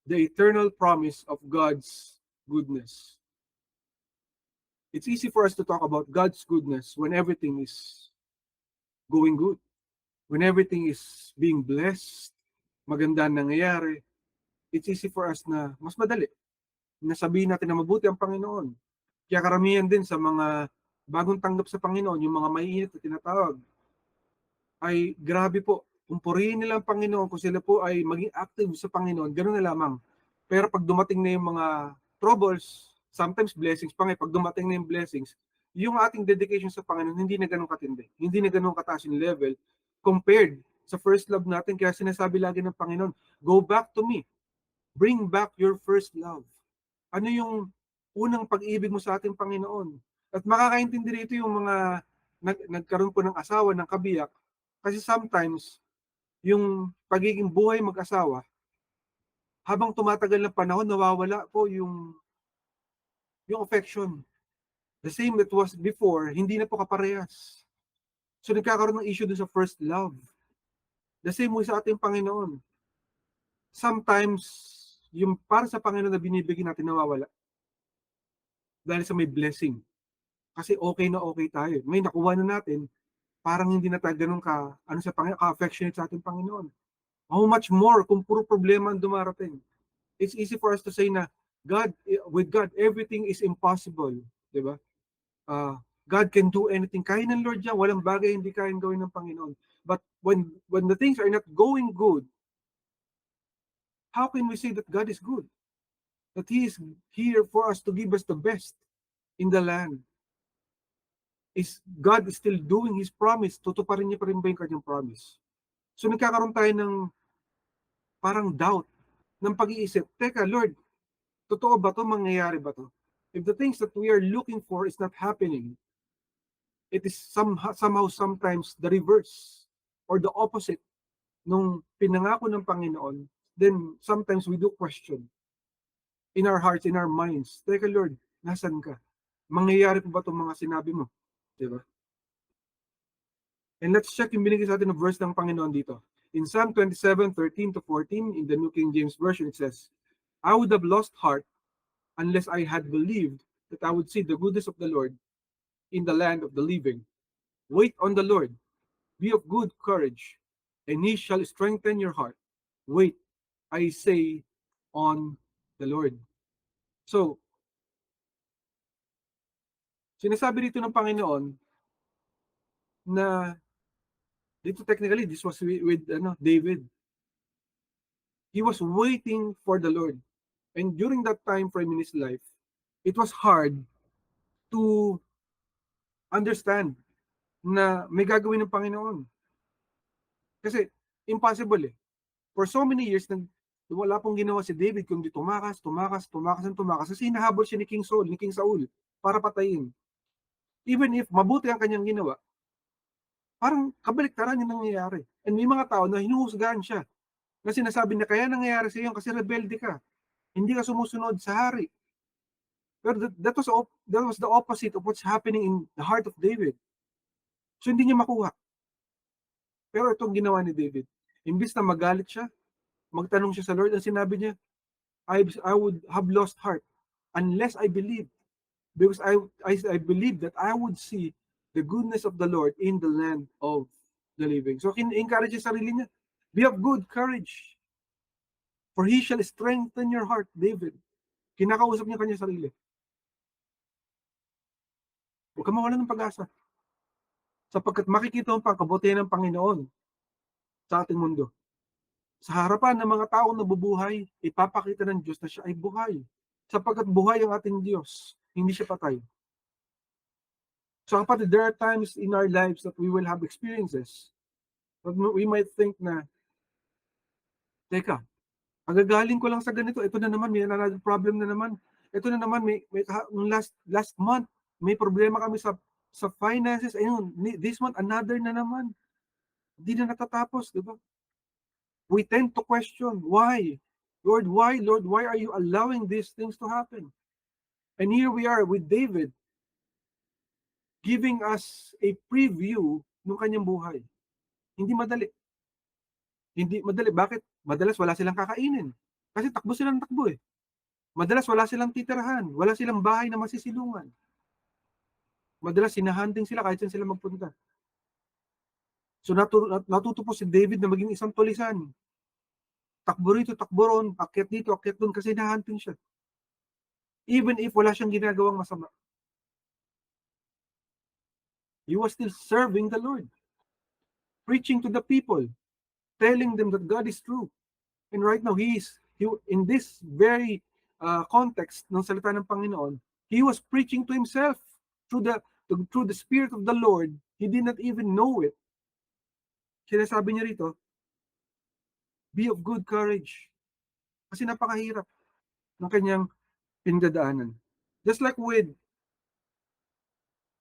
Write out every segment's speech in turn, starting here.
the eternal promise of God's goodness. It's easy for us to talk about God's goodness when everything is going good, when everything is being blessed, maganda ang nangyayari. It's easy for us na mas madali na sabihin natin na mabuti ang Panginoon. Kaya karamihan din sa mga bagong tanggap sa Panginoon, yung mga maiinit na tinatawag, ay grabe po. Kung purihin nila ang Panginoon, kung sila po ay maging active sa Panginoon, ganoon na lamang. Pero pag dumating na yung mga troubles, sometimes blessings pa nga, pag dumating na yung blessings, yung ating dedication sa Panginoon, hindi na ganun katindi. Hindi na ganun kataas yung level compared sa first love natin. Kaya sinasabi lagi ng Panginoon, go back to me. Bring back your first love. Ano yung unang pag-ibig mo sa ating Panginoon? At makakaintindi rito yung mga nagkaroon po ng asawa, ng kabiyak. Kasi sometimes, yung pagiging buhay mag-asawa, habang tumatagal ng panahon, nawawala po yung affection. The same that was before, hindi na po kaparehas. So nagkakaroon ng issue dun sa first love. The same way sa ating Panginoon. Sometimes, yung para sa Panginoon na binibigyan natin nawawala. Dahil sa may blessing. Kasi okay na okay tayo. May nakuha na natin, parang hindi na tayo ganun ka-affectionate sa ating Panginoon. How much more kung puro problema ang dumarating? It's easy for us to say na with God, everything is impossible. Diba? God can do anything. Kaya ng Lord yan. Walang bagay hindi kayang gawin ng Panginoon. But when the things are not going good, how can we say that God is good? That He is here for us to give us the best in the land. God is still doing His promise. Tutuparin niya pa rin ba yung kanyang promise? So nagkakaroon tayo ng parang doubt, ng pag-iisip. Teka, Lord, totoo ba to? Mangyayari ba to? If the things that we are looking for is not happening, it is somehow sometimes the reverse or the opposite nung pinangako ng Panginoon, then sometimes we do question in our hearts, in our minds. Teka, Lord, nasan ka? Mangyayari pa ba itong mga sinabi mo? Diba? And let's check yung binigay sa atin ng verse ng Panginoon dito. In Psalm 27:13-14, in the New King James Version, it says, I would have lost heart unless I had believed that I would see the goodness of the Lord in the land of the living. Wait on the Lord, be of good courage, and He shall strengthen your heart. Wait, I say, on the Lord. So, sinasabi dito ng Panginoon na dito technically, this was with David. He was waiting for the Lord. And during that time frame in his life, it was hard to understand na may gagawin ng Panginoon. Kasi impossible eh. For so many years, wala pong ginawa si David kundi tumakas. Kasi hinahabol siya ni King Saul, para patayin. Even if mabuti ang kanyang ginawa, parang kabaliktaran yung nangyayari. And may mga tao na hinuhusgahan siya. Na sinasabi na kaya nangyayari sa iyo kasi rebelde ka. Hindi ka sumusunod sa hari. Pero that was the opposite of what's happening in the heart of David. So hindi niya makuha. Pero itong ginawa ni David, imbis na magalit siya, magtanong siya sa Lord, ang sinabi niya, I would have lost heart unless I believed. Because I believe that I would see the goodness of the Lord in the land of the living. So encourage sa sarili niya, be of good courage. For He shall strengthen your heart, David. Kinakausap niya kanya sarili. Huwag ka mawala ng pag-asa. Sapagkat makikita mo pa kabutihan ng Panginoon sa ating mundo. Sa harapan ng mga taong nabubuhay, ipapakita ng Diyos na siya ay buhay. Sapagkat buhay ang ating Diyos, hindi siya patay. So kapatid, there are times in our lives that we will have experiences that we might think na, teka, agagaling ko lang sa ganito, ito na naman, may another problem na naman. Ito na naman, last month, may problema kami sa finances. Ayun, this month, another na naman. Hindi na natatapos, di ba? We tend to question, why? Lord, why? Lord, why are you allowing these things to happen? And here we are with David, giving us a preview ng kanyang buhay. Hindi madali. Hindi madali. Bakit? Madalas wala silang kakainin. Kasi takbo sila ng takbo eh. Madalas wala silang titirahan, wala silang bahay na masisilungan. Madalas hinahunting sila kahit saan sila magpunta. So natuto po si David na maging isang tulisan. Takbo rito, takbo ron, akyat dito, akyat doon kasi hinahunting siya. Even if wala siyang ginagawang masama. He was still serving the Lord. Preaching to the people, telling them that God is true. And right now, in this very context ng salita ng Panginoon, he was preaching to himself through the Spirit of the Lord. He did not even know it. Sinasabi niya rito, be of good courage. Kasi napakahirap ng kanyang pinagdadaanan. Just like with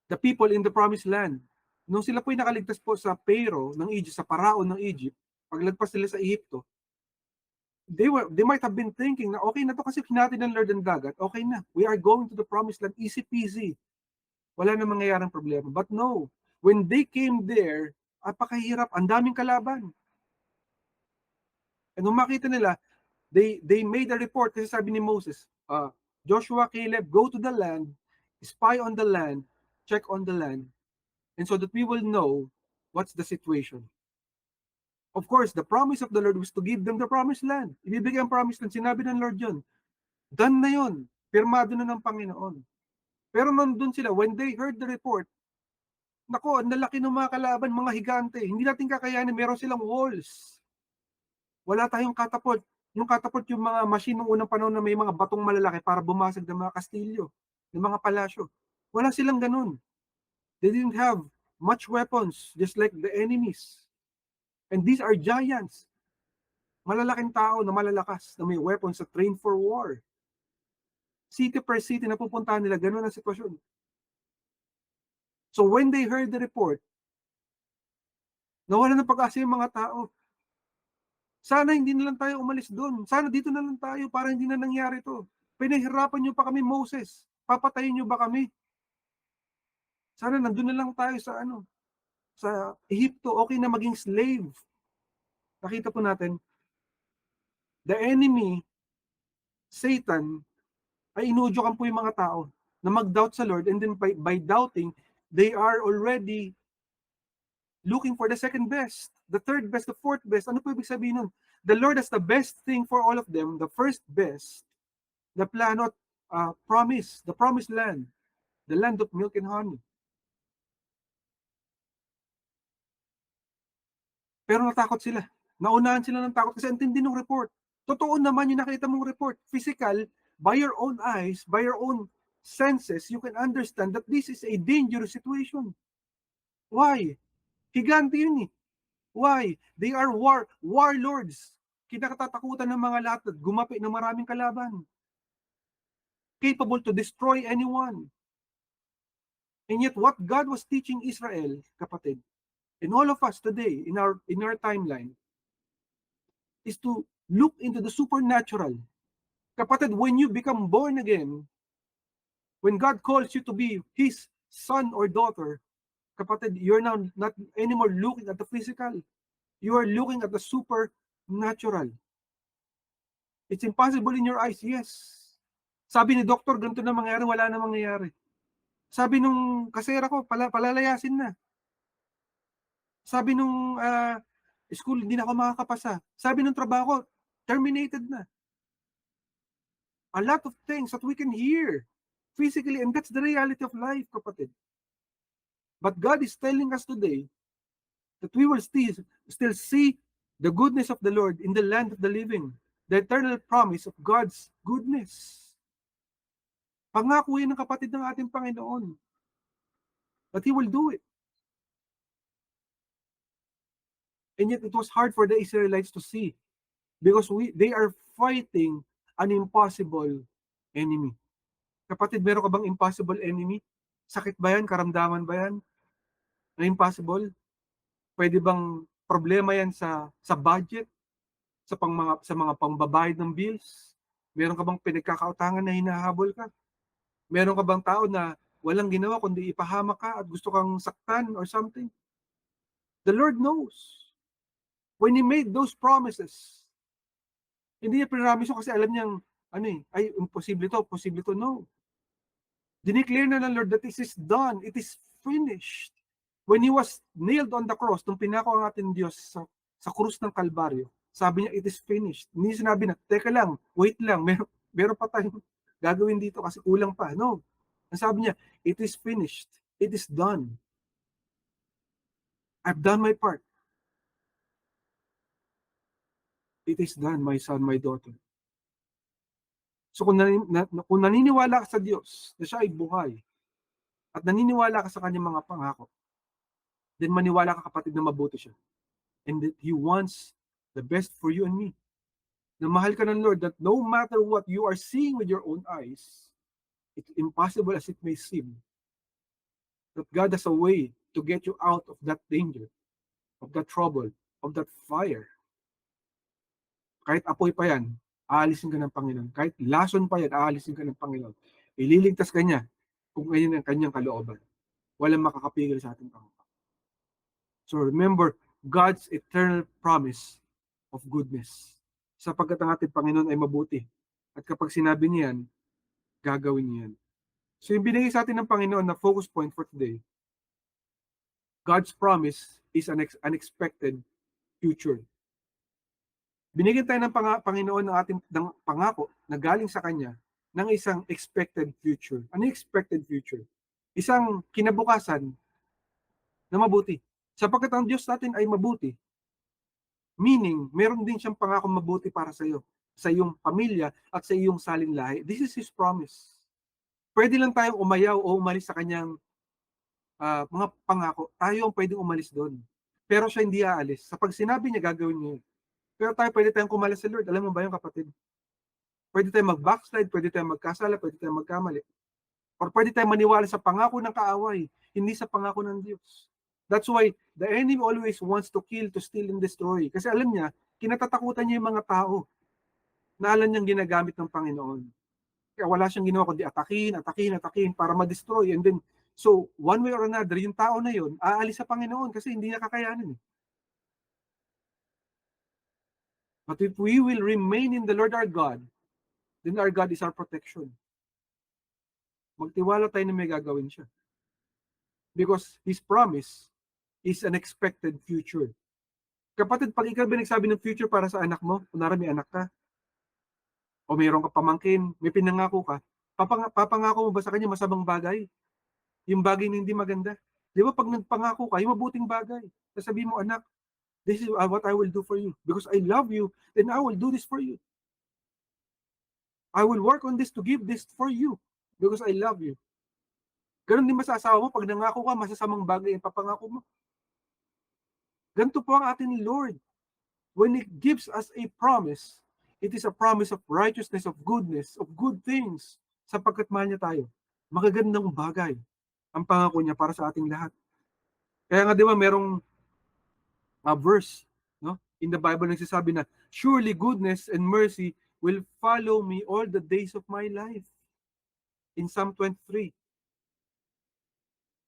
the people in the promised land. Nung sila po'y nakaligtas po sa Pharaoh ng Egypt, sa Paraon ng Egypt, paglagpas nila sa Egypto, they might have been thinking na okay na to kasi hinati ng Lord ang dagat, okay na, we are going to the promised land, easy peasy. Wala na mangyayaring problema. But no, when they came there, apakahirap, ang daming kalaban. And nung makita nila, they made a report kasi sabi ni Moses, Joshua, Caleb, go to the land, spy on the land, check on the land, and so that we will know what's the situation. Of course, the promise of the Lord was to give them the promised land. Ibibigay ang promised land. Sinabi ng Lord yun. Done na yun. Pirmado na ng Panginoon. Pero nandun sila, when they heard the report, nako, ang lalaki ng mga kalaban, mga higante. Hindi natin kakayanin, meron silang walls. Wala tayong catapult. Yung catapult, yung mga machine ng unang panahon na may mga batong malalaki para bumasag ng mga kastilyo, ng mga palasyo. Wala silang ganun. They didn't have much weapons, just like the enemies. And these are giants. Malalaking tao na malalakas, na may weapons, na trained for war. City per city na pupuntahan nila, ganun ang sitwasyon. So when they heard the report, nawala ng pag-asa yung mga tao. Sana hindi na lang tayo umalis doon. Sana dito na lang tayo para hindi na nangyari to. Pinahirapan nyo pa kami, Moses. Papatayin nyo ba kami? Sana nandun na lang tayo sa Ehipto, okay na maging slave. Nakita po natin, the enemy, Satan, ay inuudyokan po yung mga tao na mag-doubt sa Lord, and then by doubting, they are already looking for the second best, the third best, the fourth best. Ano po ibig sabihin nun? The Lord has the best thing for all of them, the first best, the plan of promise, the promised land, the land of milk and honey. Pero natakot sila. Naunahan sila ng takot kasi ang tindi ng report. Totoo naman yung nakita mong report. Physical, by your own eyes, by your own senses, you can understand that this is a dangerous situation. Why? Higante yun eh. Why? They are warlords. Kinakatatakutan ng mga lahat at gumapi ng maraming kalaban. Capable to destroy anyone. And yet what God was teaching Israel, kapatid, and all of us today in our timeline, is to look into the supernatural. Kapatid, when you become born again, when God calls you to be His son or daughter, kapatid, you're now not anymore looking at the physical. You are looking at the supernatural. It's impossible in your eyes, yes. Sabi ni doktor, ganito na mangyari, wala na mangyayari. Sabi nung kasera ko, palalayasin na. Sabi nung school, hindi na ako makakapasa. Sabi nung trabaho, terminated na. A lot of things that we can hear physically, and that's the reality of life, kapatid. But God is telling us today that we will still see the goodness of the Lord in the land of the living, the eternal promise of God's goodness. Pangako yan ng kapatid ng ating Panginoon, that He will do it. And yet it was hard for the Israelites to see because they are fighting an impossible enemy. Kapatid, meron ka bang impossible enemy? Sakit ba yan? Karamdaman ba yan? Na impossible? Pwede bang problema yan sa budget? Sa mga pangbabayad ng bills? Meron ka bang pinagkakautangan na hinahabol ka? Meron ka bang tao na walang ginawa kundi ipahamak ka at gusto kang saktan or something? The Lord knows. When He made those promises, Hindi niya pinramise kasi alam niyang, ay, imposible to, posible to. No. Dineclare na ng Lord that this is done. It is finished. When He was nailed on the cross, nung pinako ang ating Diyos sa krus ng Kalbaryo, sabi niya, it is finished. Hindi sinabi na, teka lang, wait lang, meron pa tayong gagawin dito kasi kulang pa. No. Ang sabi niya, it is finished. It is done. I've done my part. It is done, my son, my daughter. So kung naniniwala ka sa Diyos na siya ay buhay at naniniwala ka sa kanyang mga pangako, then maniwala ka, kapatid, na mabuti siya. And that He wants the best for you and me. Na mahal ka ng Lord, that no matter what you are seeing with your own eyes, it's impossible as it may seem, that God has a way to get you out of that danger, of that trouble, of that fire. Kahit apoy pa yan, aalisin ka ng Panginoon. Kahit lason pa yan, aalisin ka ng Panginoon. Ililigtas ka niya kung ganyan ang kanyang kalooban. Walang makakapigil sa ating Panginoon. So remember, God's eternal promise of goodness. Sapagkat ang ating Panginoon ay mabuti. At kapag sinabi niya yan, gagawin niya yan. So yung binigay sa atin ng Panginoon na focus point for today, God's promise is an unexpected future. Binigyan tayo ng Panginoon ng ating pangako na galing sa Kanya ng isang expected future. Ano yung expected future? Isang kinabukasan na mabuti. Sapagkat ang Diyos natin ay mabuti, meaning, meron din siyang pangako mabuti para sa iyo, sa iyong pamilya at sa iyong salinlahi. This is His promise. Pwede lang tayong umayaw o umalis sa Kanyang mga pangako. Tayo ang pwedeng umalis doon. Pero siya hindi aalis. Sa pag sinabi niya, gagawin niya. Pero tayo pwede tayong kumalas sa Lord. Alam mo ba yung kapatid? Pwede tayong mag-backslide, pwede tayong magkasala, pwede tayong magkamali. Or pwede tayong maniwala sa pangako ng kaaway, hindi sa pangako ng Diyos. That's why the enemy always wants to kill, to steal, and destroy. Kasi alam niya, kinatatakutan niya yung mga tao na alam niyang ginagamit ng Panginoon. Kaya wala siyang ginawa kundi atakin para ma-destroy. And then, so one way or another, yung tao na yun, aalis sa Panginoon kasi hindi niya kakayanin. But if we will remain in the Lord our God, then our God is our protection. Magtiwala tayo na may gagawin siya. Because His promise is an expected future. Kapatid, pag ikaw binagsabi ng future para sa anak mo, kunwari may anak ka, o mayroon ka pamangkin, may pinangako ka, papangako mo ba sa kanya masamang bagay? Yung bagay na hindi maganda. Di ba pag nagpangako ka, yung mabuting bagay, sasabihin mo, anak, this is what I will do for you. Because I love you, then I will do this for you. I will work on this to give this for you. Because I love you. Ganun din ba sa asawa mo, pag nangako ka, masasamang bagay ang papangako mo? Ganito po ang ating Lord. When He gives us a promise, it is a promise of righteousness, of goodness, of good things, sapagkat mahal niya tayo. Magagandang bagay ang pangako niya para sa ating lahat. Kaya nga, di ba, merong verse, no, in the Bible nagsasabi na, surely goodness and mercy will follow me all the days of my life. In Psalm 23,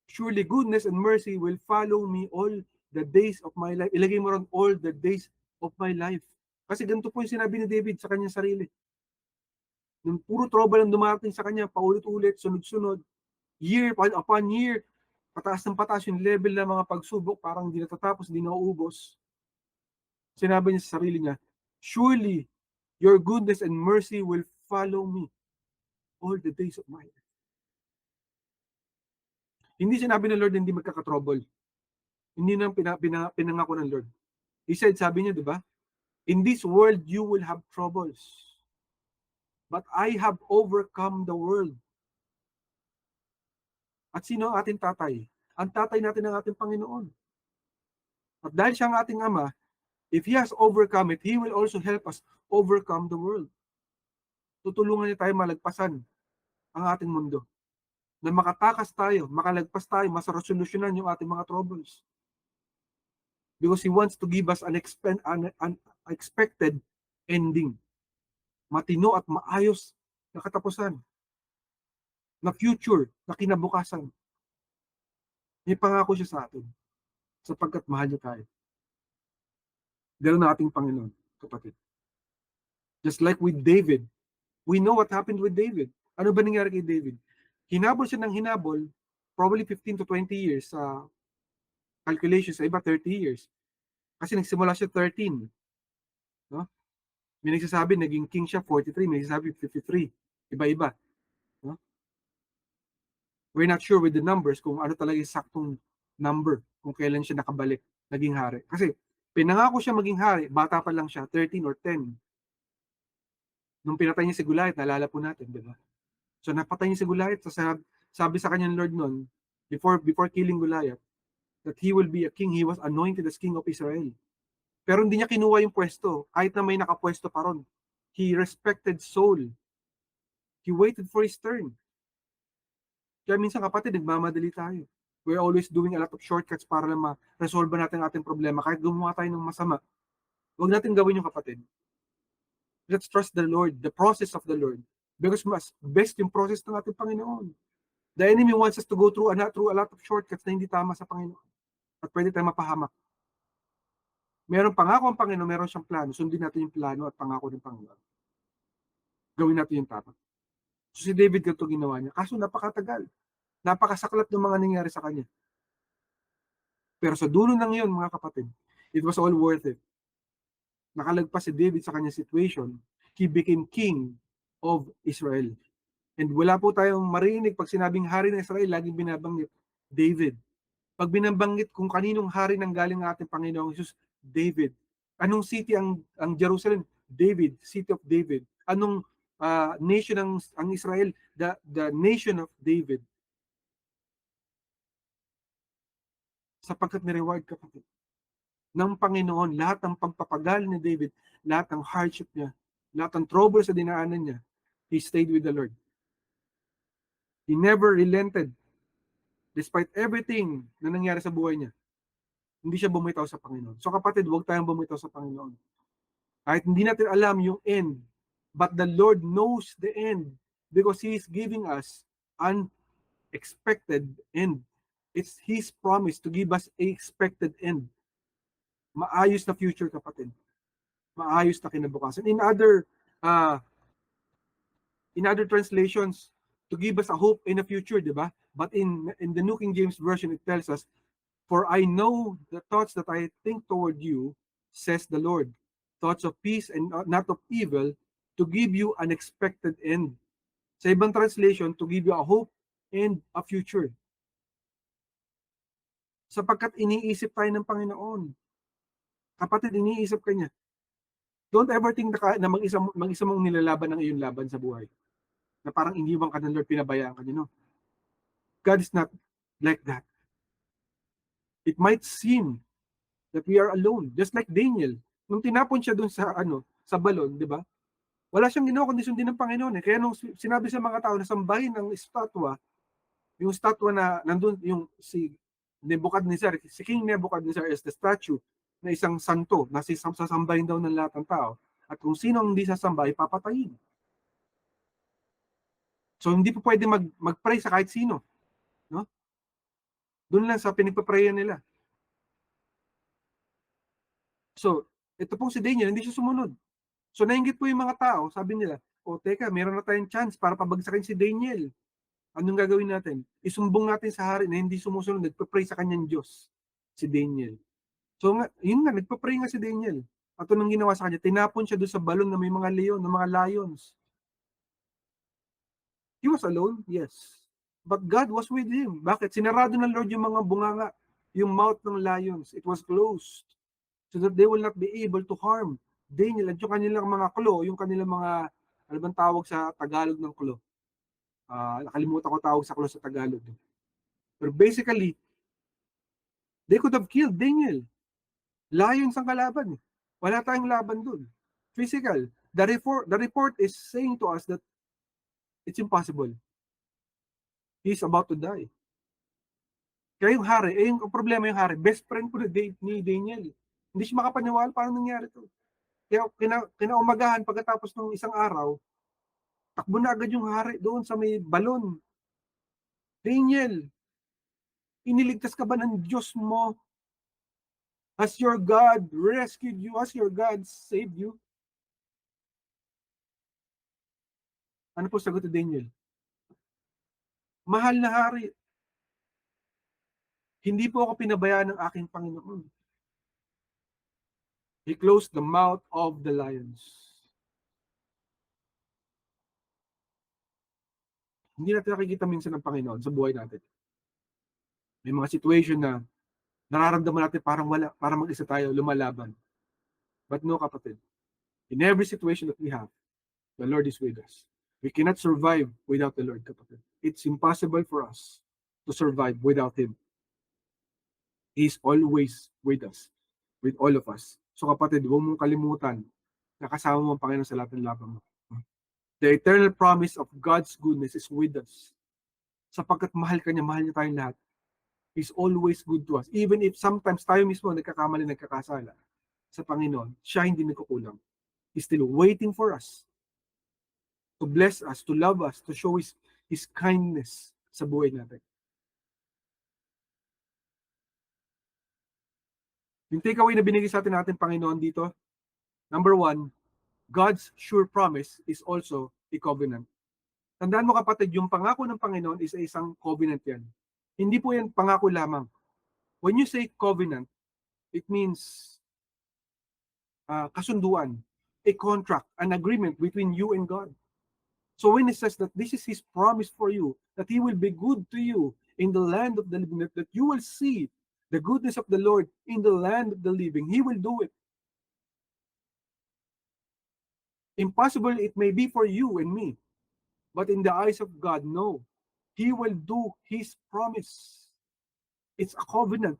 surely goodness and mercy will follow me all the days of my life. Ilagay mo ron, all the days of my life. Kasi ganito po yung sinabi ni David sa kanyang sarili. Nung puro trouble ang dumating sa kanya, paulit-ulit, sunod-sunod, year upon year, pataas ng pataas yung level ng mga pagsubok, parang hindi natatapos, hindi nauubos. Sinabi niya sa sarili niya, surely your goodness and mercy will follow me all the days of my life. Hindi sinabi ng Lord na hindi magkakatrouble. Hindi nang pinangako ng Lord. He said, sabi niya, di ba? In this world, you will have troubles. But I have overcome the world. At sino ang ating tatay? Ang tatay natin ang ating Panginoon. At dahil siya ang ating Ama, if He has overcome it, He will also help us overcome the world. Tutulungan niya tayo malagpasan ang ating mundo. Na makatakas tayo, makalagpas tayo, masarosolusyonan yung ating mga troubles. Because He wants to give us an expected ending. Matino at maayos na katapusan. Na future, na kinabukasan. May pangako siya sa atin sapagkat mahal niya tayo. Ganun na ating Panginoon, kapatid. Just like with David. We know what happened with David. Ano ba nangyari kay David? Hinabol siya ng hinabol, probably 15 to 20 years sa calculations, sa iba 30 years. Kasi nagsimula siya 13. No? May nagsasabi, naging king siya 43, may nagsasabi 53. Iba-iba. No? We're not sure with the numbers kung ano talaga yung saktong number kung kailan siya nakabalik, naging hari. Kasi pinangako siya maging hari, bata pa lang siya, 13 or 10. Nung pinatay niya si Goliath, naalala po natin, di ba? So napatay niya si Goliath, so sabi sa kanya ng Lord noon, before killing Goliath, that he will be a king. He was anointed as king of Israel. Pero hindi niya kinuha yung pwesto, kahit na may nakapwesto pa ron. He respected Saul. He waited for his turn. Kaya minsan kapatid, nagmamadali tayo. We're always doing a lot of shortcuts para lang ma-resolve natin ang ating problema. Kahit gumawa tayo ng masama, huwag natin gawin yung kapatid. Let's trust the Lord, the process of the Lord. Because mas best yung process ng ating Panginoon. The enemy wants us to go through a lot of shortcuts na hindi tama sa Panginoon. At pwede tayo mapahamak. Meron pangako ang Panginoon, meron siyang plano. Sundin natin yung plano at pangako ng Panginoon. Gawin natin yung tama. So si David ganito ginawa niya. Kaso napakatagal. Napakasaklat ng mga nangyari sa kanya. Pero sa dulo ng yun, mga kapatid, it was all worth it. Nakalagpas si David sa kanyang situation. He became king of Israel. And wala po tayong marinig pag sinabing hari ng Israel, laging binabanggit David. Pag binabanggit kung kaninong hari nang galing ang ating Panginoong Jesus, David. Anong city ang Jerusalem? David, city of David. Anong nation ang Israel? The nation of David. Sapagkat ni-reward kapatid ng Panginoon lahat ng pagpapagal ni David, lahat ng hardship niya, lahat ng trouble sa dinaanan niya, he stayed with the Lord. He never relented despite everything na nangyari sa buhay niya. Hindi siya bumitaw sa Panginoon. So kapatid, huwag tayong bumitaw sa Panginoon. Kahit hindi natin alam yung end, but the Lord knows the end because He is giving us an expected end. It's His promise to give us a expected end. Maayos na future, kapatid. Maayos na kinabukasan. In other translations, to give us a hope in the future, di ba? But in the New King James Version, it tells us, "For I know the thoughts that I think toward you, says the Lord, thoughts of peace and not of evil, to give you an expected end." Sa ibang translation, to give you a hope and a future. Sapagkat iniisip tayo ng Panginoon. Kapatid, iniisip ka niya. Don't ever think na mag-isa mong nilalaban ang iyong laban sa buhay. Na parang iniwang ka ng Lord, pinabayaan ka niya. No? God is not like that. It might seem that we are alone, just like Daniel. Nung tinapon siya dun sa balon, di ba? Wala siyang ginawa kundi sundin ng Panginoon. Kaya nung sinabi sa mga tao na sambahin ang estatwa, yung estatwa na nandun, yung si Nebuchadnezzar, si King Nebuchadnezzar is the statue na isang santo na sasambahin daw ng lahat ng tao. At kung sino ang hindi sasambahin, papatayin. So hindi po pwede mag-pray sa kahit sino. No? Doon lang sa pinagpaprayan nila. So, ito pong si Daniel, hindi siya sumunod. So, nainggit po yung mga tao, sabi nila, teka, meron na tayong chance para pabagsakin si Daniel. Anong gagawin natin? Isumbong natin sa hari na hindi sumusunod, nagpa-pray sa kanyang Diyos, si Daniel. So, yun nga, nagpa-pray nga si Daniel. At anong ginawa sa kanya? Tinapon siya doon sa balon na may mga leon, na mga lions. He was alone, yes. But God was with him. Bakit? Sinarado ng Lord yung mga bunganga, yung mouth ng lions. It was closed. So that they will not be able to harm Daniel at yung kanilang mga claw, yung kanilang mga, ano bang tawag sa Tagalog ng claw? Nakalimutan ko tawag sa claw sa Tagalog. Pero basically, they could have killed Daniel. Lions ang kalaban. Wala tayong laban dun. Physical. The report is saying to us that it's impossible. He's about to die. Kaya yung hari, yung problema yung hari, best friend ko ni Daniel. Hindi siya makapaniwala paano nangyari to. Kaya kinaumagahan pagkatapos ng isang araw, takbo na agad yung hari doon sa may balon. Daniel, iniligtas ka ba ng Diyos mo? Has your God rescued you? Has your God saved you? Ano po sagot ni Daniel? Mahal na hari, hindi po ako pinabayaan ng aking Panginoon. He closed the mouth of the lions. Hindi natin nakikita minsan ng Panginoon sa buhay natin. May mga situation na nararamdaman natin parang wala, parang mag-isa tayo, lumalaban. But no, kapatid. In every situation that we have, the Lord is with us. We cannot survive without the Lord, kapatid. It's impossible for us to survive without Him. He is always with us, with all of us. So kapatid, huwag mong kalimutan na kasama mo ang Panginoon sa lahat ng laban mo. The eternal promise of God's goodness is with us. Sapagkat mahal ka niya, mahal niya tayong lahat. He's always good to us. Even if sometimes tayo mismo nagkakamali, nagkakasala sa Panginoon, siya hindi nagkukulang. He's still waiting for us to bless us, to love us, to show His kindness sa buhay natin. Yung takeaway na binigay sa atin Panginoon dito, number 1, God's sure promise is also a covenant. Tandaan mo kapatid, yung pangako ng Panginoon is isang covenant yan. Hindi po yan pangako lamang. When you say covenant, it means kasunduan, a contract, an agreement between you and God. So when it says that this is His promise for you, that He will be good to you in the land of the living, that you will see the goodness of the Lord in the land of the living, He will do it. Impossible it may be for you and me, but in the eyes of God, no. He will do His promise. It's a covenant.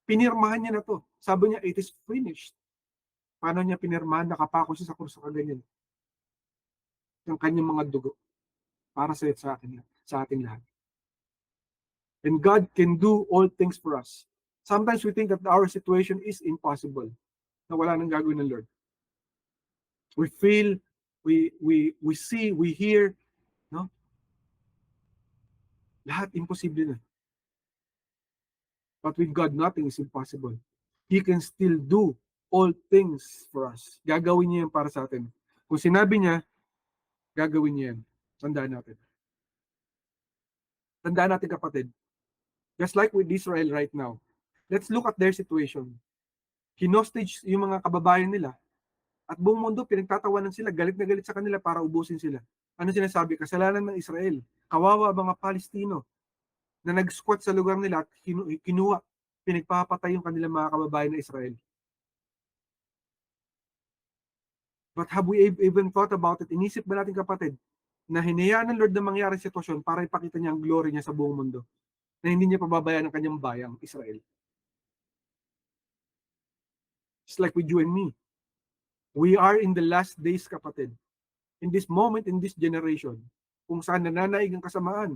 Pinirmahan niya na to. Sabi niya, it is finished. Paano niya pinirmahan? Nakapako siya sa krus sa kaganyan. Yung kanyang mga dugo para sa ating lahat. And God can do all things for us. Sometimes we think that our situation is impossible, na wala nang gagawin ng Lord. We feel, we see, we hear, no? Lahat imposible na. But with God, nothing is impossible. He can still do all things for us. Gagawin niya yan para sa atin. Kung sinabi niya, gagawin niya yan. Tandaan natin. Tandaan natin kapatid. Just like with Israel right now. Let's look at their situation. Hinostage yung mga kababayan nila. At buong mundo, pinagtatawanan sila. Galit na galit sa kanila para ubusin sila. Ano sinasabi? Kasalanan ng Israel. Kawawa mga Palestino na nag-squat sa lugar nila at kinuha, pinagpapatay yung kanilang mga kababayan na Israel. But have we even thought about it? Inisip ba natin kapatid, na hinayaan ng Lord na mangyari sitwasyon para ipakita niya ang glory niya sa buong mundo? Na hindi niya pababayaan ang kanyang bayang, Israel. It's like with you and me. We are in the last days, kapatid. In this moment, in this generation, kung saan nananaig ang kasamaan.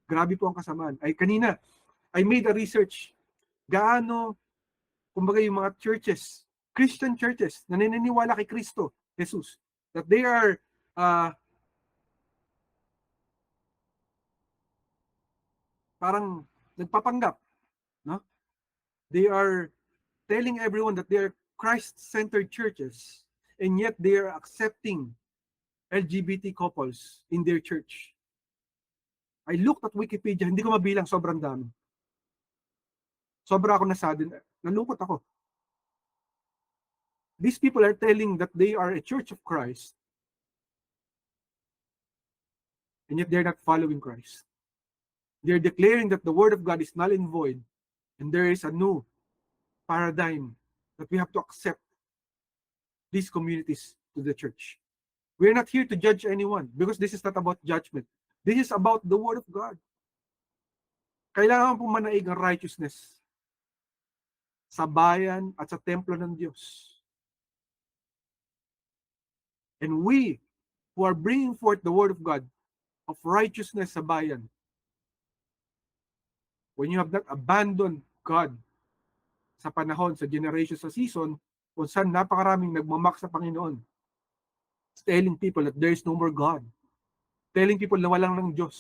Grabe po ang kasamaan. Ay kanina, I made a research. Gaano, kumbaga yung mga churches, Christian churches, na naniniwala kay Kristo, Jesus, that they are parang nagpapanggap, no? They are telling everyone that they are Christ-centered churches, and yet they are accepting LGBT couples in their church. I looked at Wikipedia, hindi ko mabilang, sobrang dami. Sobra ako nasadin, nalungkot ako. These people are telling that they are a church of Christ, and yet they're not following Christ. They're declaring that the word of God is null and void, and there is a new paradigm that we have to accept these communities to the church. We're not here to judge anyone because this is not about judgment. This is about the word of God. Kailangan po manaig ang righteousness sa bayan at sa templo ng Diyos. And we who are bringing forth the word of God of righteousness sa bayan, when you have not abandoned God sa panahon, sa generation, sa season, kung saan napakaraming nagmamak sa Panginoon, telling people that there is no more God, telling people na walang ng Diyos.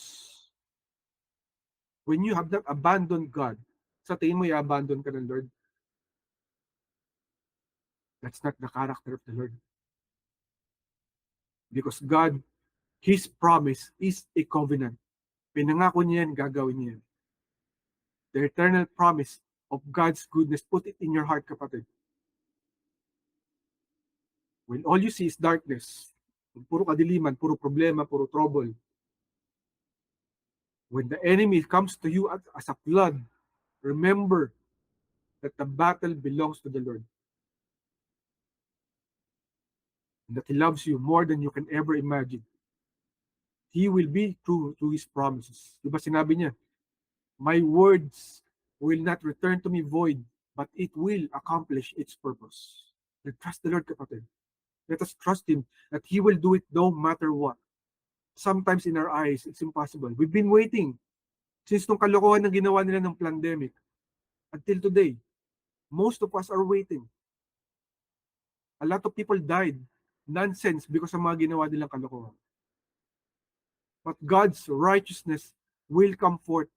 When you have not abandoned God, sa tingin mo i-abandon ka ng Lord? That's not the character of the Lord. Because God, His promise is a covenant. Pinangako niya yan, gagawin niya yan. The eternal promise of God's goodness, put it in your heart, kapatid. When all you see is darkness, puro kadiliman, puro problema, puro trouble, when the enemy comes to you as a flood, remember that the battle belongs to the Lord. And that He loves you more than you can ever imagine. He will be true to His promises. Diba sinabi niya, my words will not return to me void, but it will accomplish its purpose. And trust the Lord, kapatid. Let us trust Him that He will do it no matter what. Sometimes in our eyes, it's impossible. We've been waiting since nung kalokohan na ginawa nila ng pandemic until today. Most of us are waiting. A lot of people died. Nonsense because of mga ginawa nilang kalokohan. But God's righteousness will come forth,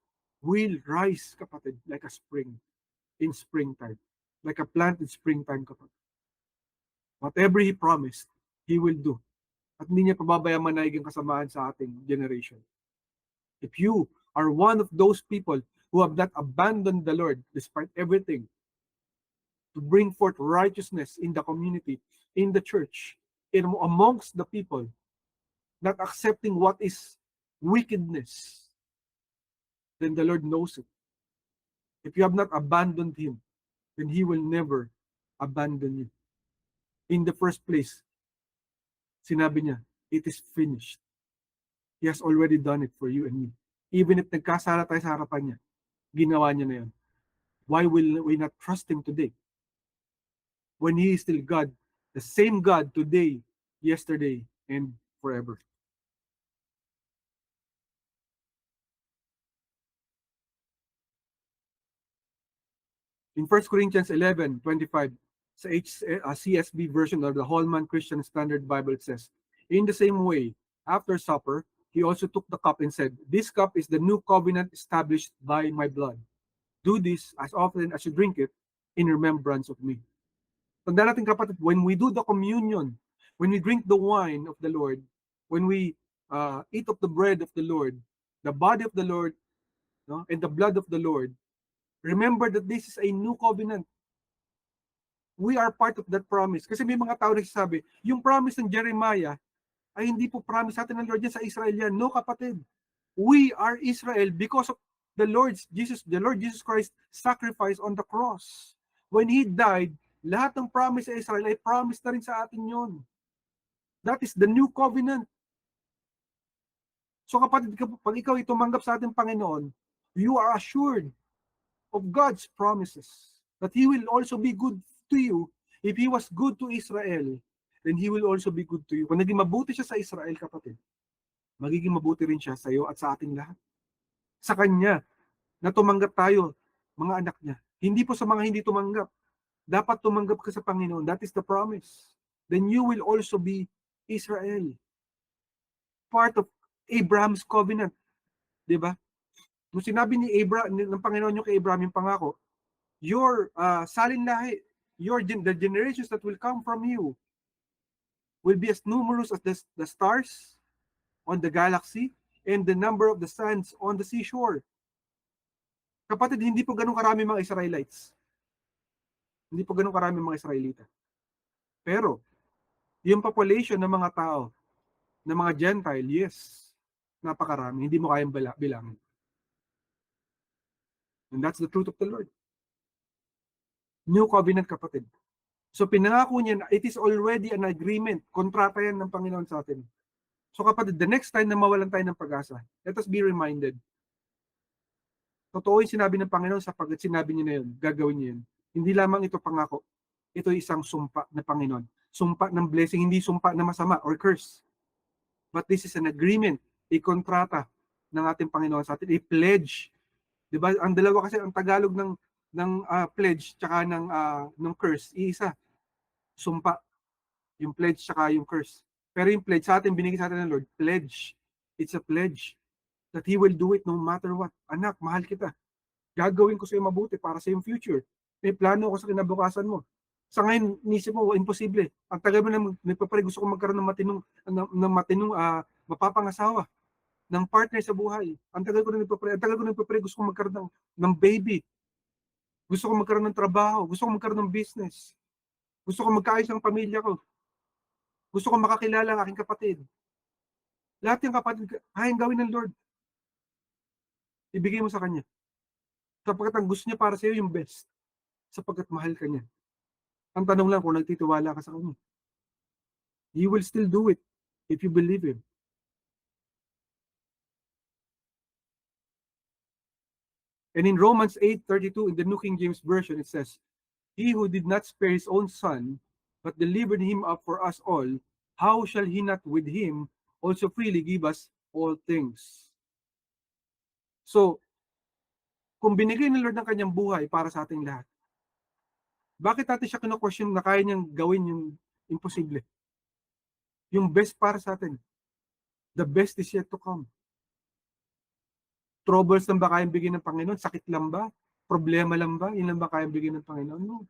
will rise, kapatid, like a spring in springtime. Like a plant in springtime, kapatid. Whatever He promised, He will do. At hindi niya pababayaan manayag ang kasamaan sa ating generation. If you are one of those people who have not abandoned the Lord despite everything, to bring forth righteousness in the community, in the church, amongst the people, not accepting what is wickedness, then the Lord knows it. If you have not abandoned Him, then He will never abandon you. In the first place, sinabi niya, it is finished. He has already done it for you and me. Even if nagkasala tayo sa harapan niya, ginawa niya na yan. Why will we not trust Him today? When He is still God, the same God today, yesterday, and forever. In 1 Corinthians 11:25, sa CSB version of the Holman Christian Standard Bible, it says, in the same way, after supper, He also took the cup and said, this cup is the new covenant established by my blood. Do this as often as you drink it in remembrance of me. Tanda natin, kapatid, when we do the communion, when we drink the wine of the Lord, when we eat of the bread of the Lord, the body of the Lord, no, and the blood of the Lord, remember that this is a new covenant. We are part of that promise. Kasi may mga tao nagsasabi, yung promise ng Jeremiah ay hindi po promise natin ng Lord yan sa Israel yan. No, kapatid. We are Israel because of the Lord Jesus Christ sacrifice on the cross. When He died, lahat ng promise sa Israel ay promise na rin sa atin yon. That is the new covenant. So kapatid, pag ikaw tumanggap sa ating Panginoon, you are assured of God's promises that He will also be good to you. If He was good to Israel, then He will also be good to you. Kung naging mabuti siya sa Israel, kapatid, magiging mabuti rin siya sa iyo at sa ating lahat. Sa Kanya, na tumanggap tayo, mga anak niya. Hindi po sa mga hindi tumanggap. Dapat tumanggap ka sa Panginoon. That is the promise. Then you will also be Israel. Part of Abraham's covenant. Diba? Nung sinabi ni ng Panginoon yung kay Abraham yung pangako, your salin lahi, the generations that will come from you will be as numerous as the stars on the galaxy and the number of the sands on the seashore. Kapatid, hindi po ganun karami mga Israelites. Hindi po ganun karami mga Israelita. Pero, yung population ng mga tao, ng mga Gentile, yes, napakarami. Hindi mo kayang bilangin. And that's the truth of the Lord. New covenant, kapatid. So pinangako niya na it is already an agreement. Kontrata yan ng Panginoon sa atin. So kapatid, the next time na mawalan tayo ng pag-asa, let us be reminded. Totoo yung sinabi ng Panginoon sapagkat sinabi niya na yun, gagawin niya yun. Hindi lamang ito pangako. Ito isang sumpa na Panginoon. Sumpa ng blessing, hindi sumpa na masama or curse. But this is an agreement, a kontrata ng ating Panginoon sa atin, a pledge. Diba? Ang dalawa kasi, ang Tagalog ng pledge tsaka ng curse, iisa. Sumpa. Yung pledge tsaka yung curse. Pero yung pledge sa atin, binigay sa atin ng Lord, pledge. It's a pledge that He will do it no matter what. Anak, mahal kita. Gagawin ko sa iyo mabuti para sa iyong future. May plano ako sa kinabukasan mo. Sa ngayon, inisip mo, imposible. Ang tagal mo na nagpapare, gusto ko magkaroon ng matinong mapapangasawa, ng partner sa buhay. Ang tagal ko na nagpapare, gusto ko magkaroon ng baby. Gusto ko magkaroon ng trabaho. Gusto ko magkaroon ng business. Gusto ko magkaayos ng pamilya ko. Gusto ko makakilala ang aking kapatid. Lahat yung kapatid, kayang gawin ng Lord. Ibigay mo sa Kanya. Sapagkat ang gusto niya para sa iyo yung best. Sapagkat mahal ka niya. Ang tanong lang kung nagtitiwala ka sa Kanya. He will still do it if you believe Him. And in Romans 8:32, in the New King James Version, it says, He who did not spare his own son, but delivered him up for us all, how shall he not with him also freely give us all things? So, kung binigay ng Lord ng kanyang buhay para sa ating lahat, bakit natin siya kino-question na kaya niyang gawin yung imposible? Yung best para sa atin. The best is yet to come. Troubles lang ba kayang bigyan ng Panginoon? Sakit lang ba? Problema lang ba? Yun lang ba kayang bigyan ng Panginoon? No.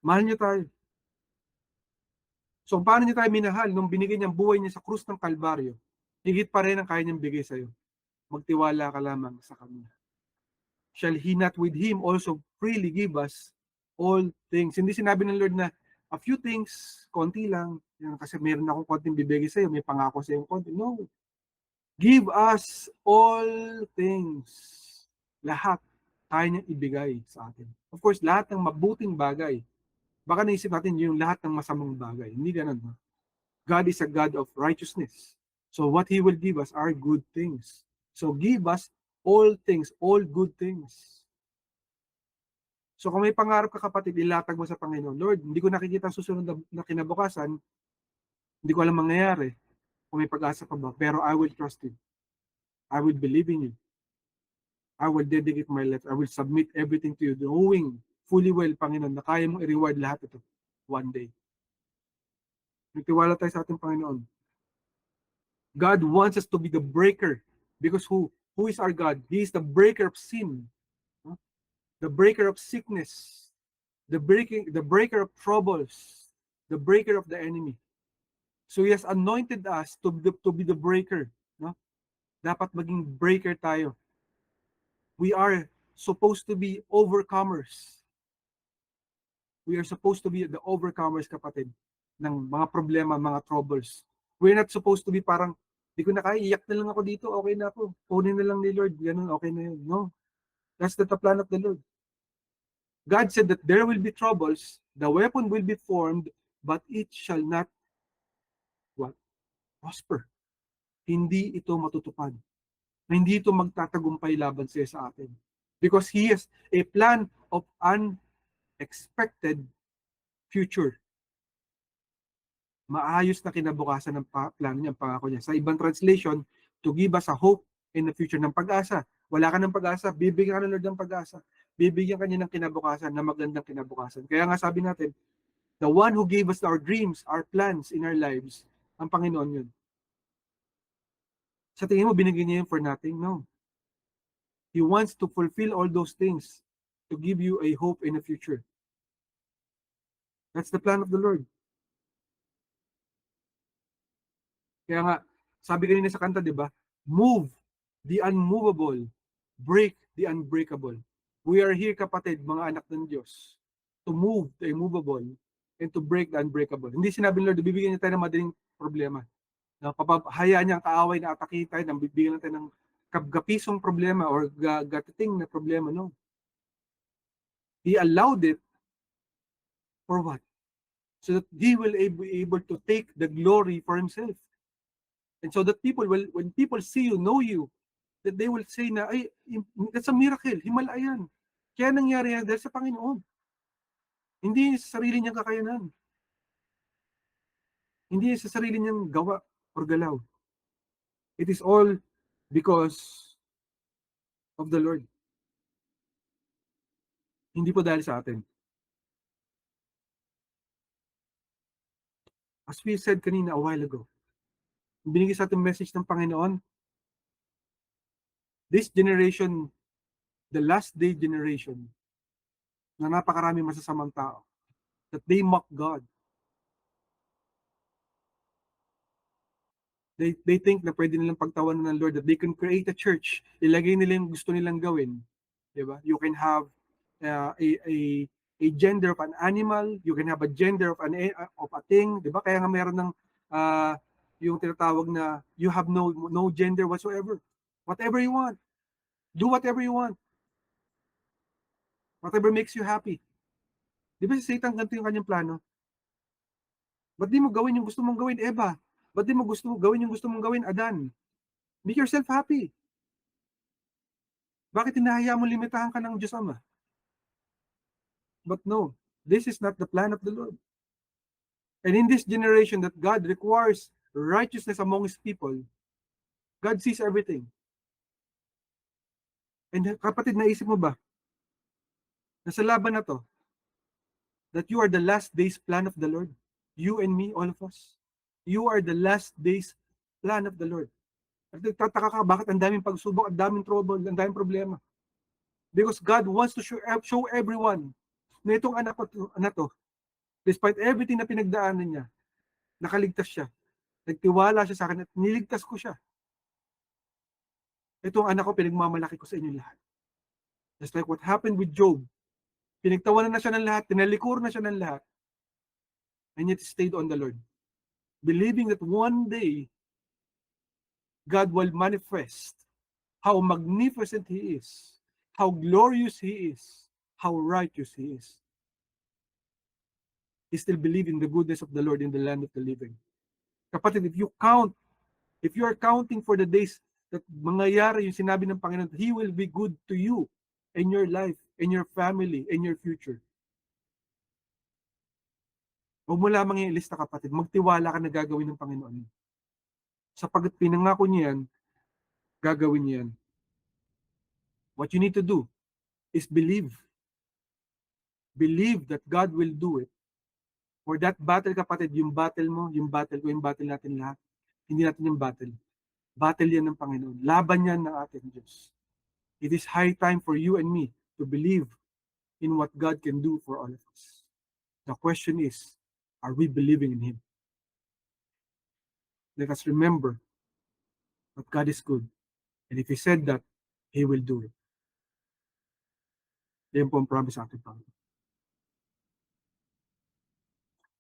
Mahal niya tayo. So, paano niya tayo minahal nung binigay niyang buhay niya sa krus ng Kalbaryo? Higit pa rin ang kaya niyang bigay sa'yo. Magtiwala ka lamang sa Kanya. Shall He not with Him also freely give us all things? Hindi sinabi ng Lord na a few things, konti lang, kasi meron akong konting bibigay sa'yo, may pangako sa'yo konti. No. Give us all things. Lahat kaya niyang ibigay sa atin. Of course, lahat ng mabuting bagay. Baka naisip natin yung lahat ng masamang bagay. Hindi ganun. God is a God of righteousness. So what He will give us are good things. So give us all things, all good things. So kung may pangarap ka kapatid, ilatag mo sa Panginoon, Lord, hindi ko nakikita ang susunod na kinabukasan, hindi ko alam mangyayari, kung may pag-asa pa ba, pero I will trust you. I will believe in you. I will dedicate my life. I will submit everything to you, knowing fully well, Panginoon, na kaya mong i-reward lahat ito one day. Nagtiwala tayo sa ating Panginoon. God wants us to be the breaker. Because who is our God? He is the breaker of sin. The breaker of sickness. The breaker of troubles. The breaker of the enemy. So He has anointed us to be the breaker. No? Dapat maging breaker tayo. We are supposed to be overcomers. We are supposed to be the overcomers, kapatid, ng mga problema, mga troubles. We're not supposed to be parang, di ko na kaya, iyak na lang ako dito, okay na ako. Kunin na lang ni Lord, ganun, okay na yun. No. That's not the plan of the Lord. God said that there will be troubles, the weapon will be formed, but it shall not what? Prosper. Hindi ito matutupad. Hindi ito magtatagumpay laban sa atin. Because He has a plan of unexpected future. Maayos na kinabukasan ng plano niya, pangako niya. Sa ibang translation, to give us a hope in the future, ng pag-asa. Wala ka ng pag-asa, bibigyan ka ng Lord ng pag-asa. Bibigyan ka niya ng kinabukasan, na magandang kinabukasan. Kaya nga sabi natin, the one who gave us our dreams, our plans in our lives, ang Panginoon yun. Sa tingin mo, binigyan niya yun for nothing? No. He wants to fulfill all those things to give you a hope in the future. That's the plan of the Lord. Kaya nga, sabi kanina sa kanta, di ba? Move the unmovable, break the unbreakable. We are here, kapatid, mga anak ng Diyos, to move the immovable and to break the unbreakable. Hindi sinabi ng Lord, bibigyan niya tayo ng madaling problema. Hayaan niya ang kaaway na atakin tayo, nang bibigyan natin ng kapgapisong problema or gatiting na problema. No. He allowed it for what? So that He will be able to take the glory for Himself. And so that people will, when people see you, know you, that they will say na, ay, that's a miracle, himala yan. Kaya nangyari yan dahil sa Panginoon. Hindi sa sarili niyang kakayanan. Hindi sa sarili niyang gawa or galaw. It is all because of the Lord. Hindi po dahil sa atin. As we said kanina a while ago, binigay sa ating message ng Panginoon, this generation, the last day generation, na napakarami masasamang tao, that they mock God. They think na pwede nilang pagtawanan ng Lord, that they can create a church, ilagay nila yung gusto nilang gawin. Diba? You can have a gender of an animal, you can have a gender of a thing, diba? Kaya nga meron ng yung tinatawag na you have no gender whatsoever. Whatever you want. Do whatever you want. Whatever makes you happy. Di ba si Satan ganito yung kanyang plano? Ba't di mo gawin yung gusto mong gawin, Eva? Ba't di mo gawin yung gusto mong gawin, Adan? Make yourself happy. Bakit hinahaya mo limitahan ka ng Diyos Ama? But no, this is not the plan of the Lord. And in this generation that God requires righteousness among His people, God sees everything. And kapatid, naisip mo ba na sa laban na to, that you are the last days plan of the Lord? You and me, all of us. You are the last days plan of the Lord. At nagtataka ka, bakit ang daming pagsubok, ang daming trouble, ang daming problema? Because God wants to show everyone na itong anak ko na to, despite everything na pinagdaanan niya, nakaligtas siya. Nagtiwala siya sa akin at niligtas ko siya. Itong anak ko, pinagmamalaki ko sa inyo lahat. Just like what happened with Job. Pinagtawanan na siya ng lahat, tinalikur na siya ng lahat, and yet stayed on the Lord. Believing that one day, God will manifest how magnificent He is, how glorious He is, how righteous He is. He still believes in the goodness of the Lord in the land of the living. Kapatid, if you are counting for the days that mangyayari yung sinabi ng Panginoon, He will be good to you in your life, in your family, in your future. Huwag mo lamang yung ilista, kapatid. Magtiwala ka na gagawin ng Panginoon. Sapagkat pinangako niya yan, gagawin niya yan. What you need to do is believe. Believe that God will do it. For that battle, kapatid, yung battle mo, yung battle ko, yung battle natin lahat, hindi natin yung battle. Battle yan ng Panginoon. Laban yan ng ating Diyos. It is high time for you and me to believe in what God can do for all of us. The question is, are we believing in Him? Let us remember that God is good. And if He said that, He will do it. Yan po ang promise sa ating Panginoon.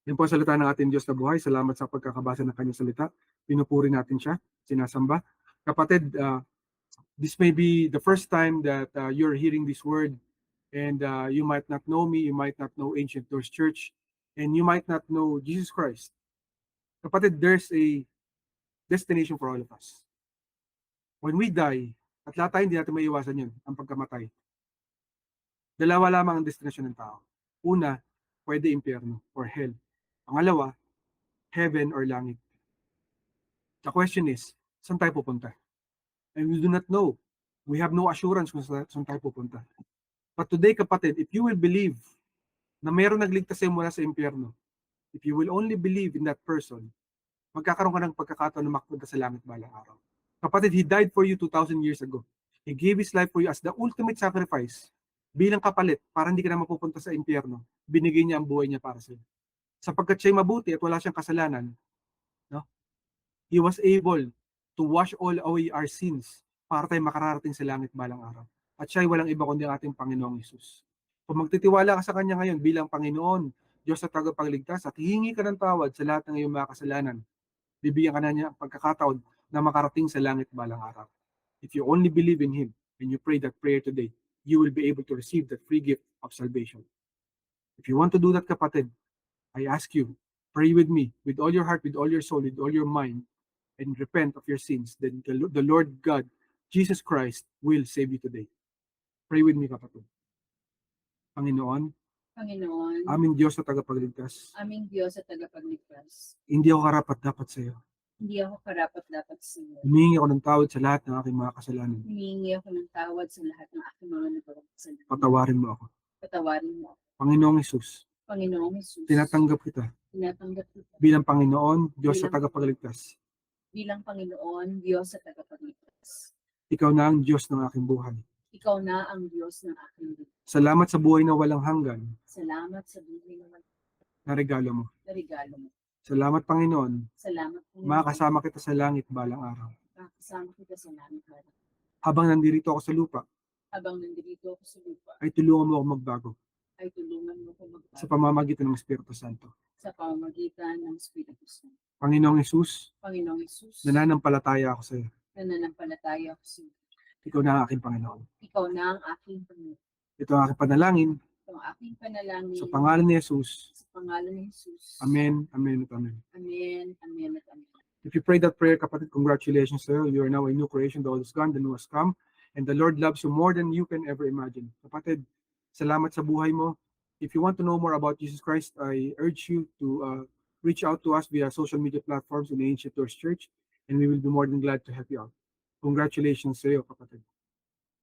Yan po ang salita ng ating Diyos na buhay. Salamat sa pagkakabasa ng kanyang salita. Pinupuri natin siya, sinasamba. Kapatid, this may be the first time that you're hearing this word, and you might not know me, you might not know Ancient Doors Church, and you might not know Jesus Christ. Kapatid, there's a destination for all of us. When we die, at lahat tayo hindi natin maiiwasan yun, ang pagkamatay. Dalawa lamang ang destination ng tao. Una, pwede impyerno or hell. Pangalawa, heaven or langit. The question is, saan tayo pupunta? And we do not know. We have no assurance kung saan tayo pupunta. But today, kapatid, if you will believe na mayroong nagligtas sa'yo mula sa impyerno, if you will only believe in that person, magkakaroon ka ng pagkakataon na makapunta sa langit balang araw. Kapatid, He died for you 2,000 years ago. He gave His life for you as the ultimate sacrifice bilang kapalit para hindi ka na mapupunta sa impyerno. Binigay niya ang buhay niya para sa'yo. Sapagkat siya'y mabuti at wala siyang kasalanan, no? He was able to wash all away our sins para tayo makararating sa langit balang araw. At siya'y walang iba kundi ang ating Panginoong Hesus. Kung magtitiwala ka sa Kanya ngayon bilang Panginoon, Diyos at tagapagligtas, at hihingi ka ng tawad sa lahat ng iyong mga kasalanan, bibigyan ka na niya ang pagkakataon na makarating sa langit balang araw. If you only believe in Him and you pray that prayer today, you will be able to receive that free gift of salvation. If you want to do that, kapatid, I ask you, pray with me, with all your heart, with all your soul, with all your mind, and repent of your sins. Then the Lord God, Jesus Christ, will save you today. Pray with me, kapatid. Panginoon, aming Diyos na tagapagligtas, aming Diyos at tagapagligtas. hindi ako karapat-dapat sa iyo. Hindi ako karapat-dapat sa iyo. Humingi ako ng tawad sa lahat ng aking mga kasalanan. Humingi ako ng tawad sa lahat ng aking mga nagawang kasalanan. Patawarin mo ako. Patawarin mo ako. Panginoong Hesus, Panginoong Hesus, tinatanggap kita tinatanggap kita bilang Panginoon, Diyos na tagapagligtas. bilang Panginoon, Diyos at tagapagligtas. Ikaw na ang Diyos ng aking buhay. Ikaw na ang Diyos ng aking buhay. Salamat sa buhay na walang hanggan. Salamat sa buhay na walang na regalo mo. na regalo mo. Salamat, Panginoon. Salamat po. Makakasama kita sa langit balang araw. Makakasama kita sa langit araw. Habang nandito ako sa lupa, Habang nandito ako sa lupa, ay tulungan mo ako magbago ay tulungan mo ko sa magbago pamamagitan ng Espiritu Santo. sa pamamagitan ng Espiritu Santo. Panginoong Hesus, Panginoong Isus, nananampalataya ako sa iyo. nananampalataya ako sa iyo. Ikaw na ang aking Panginoon. Ikaw na ang aking Panginoon. Ito ang aking panalangin Ito ang aking panalangin sa pangalan ni Jesus. sa pangalan ni Jesus. Amen, amen, at amen. Amen, amen, at amen. If you prayed that prayer, kapatid, congratulations sir. You are now a new creation. The old is gone, the new has come. And the Lord loves you more than you can ever imagine. Kapatid, salamat sa buhay mo. If you want to know more about Jesus Christ, I urge you to reach out to us via social media platforms in the Ancient Doors Church, and we will be more than glad to help you out. Congratulations sa iyo, kapatid.